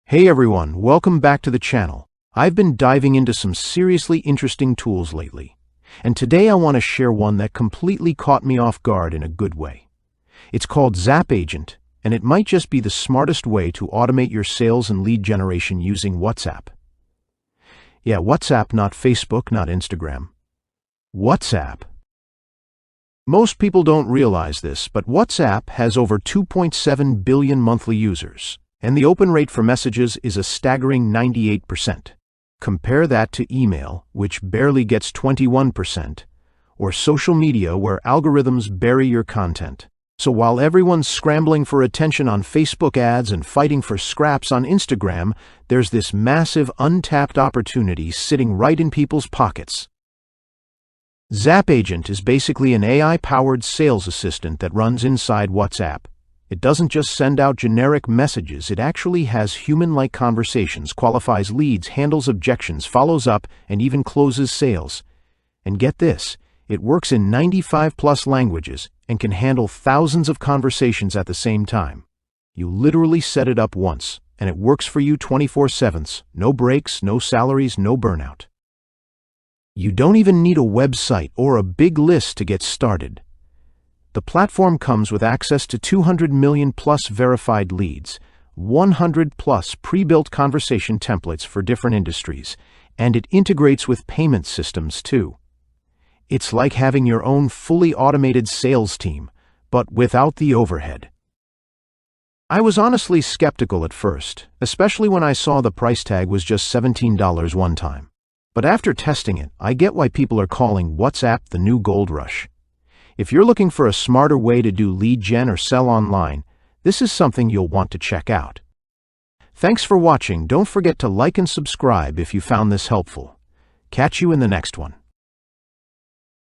Hey everyone, welcome back to the channel. I've been diving into some seriously interesting tools lately, and today I want to share one that completely caught me off guard in a good way. It's called ZapAgent, and it might just be the smartest way to automate your sales and lead generation using WhatsApp. Yeah, WhatsApp, not Facebook, not Instagram. WhatsApp. Most people don't realize this, but WhatsApp has over 2.7 billion monthly users, and the open rate for messages is a staggering 98%. Compare that to email, which barely gets 21%, or social media where algorithms bury your content. So while everyone's scrambling for attention on Facebook ads and fighting for scraps on Instagram, there's this massive untapped opportunity sitting right in people's pockets. ZapAgent is basically an AI-powered sales assistant that runs inside WhatsApp. It doesn't just send out generic messages, it actually has human-like conversations, qualifies leads, handles objections, follows up, and even closes sales. And get this, it works in 95+ languages and can handle thousands of conversations at the same time. You literally set it up once, and it works for you 24/7, no breaks, no salaries, no burnout. You don't even need a website or a big list to get started. The platform comes with access to 200 million+ verified leads, 100+ pre-built conversation templates for different industries, and it integrates with payment systems too. It's like having your own fully automated sales team, but without the overhead. I was honestly skeptical at first, especially when I saw the price tag was just $17 one time. But after testing it, I get why people are calling WhatsApp the new gold rush. If you're looking for a smarter way to do lead gen or sell online, this is something you'll want to check out. Thanks for watching. Don't forget to like and subscribe if you found this helpful. Catch you in the next one.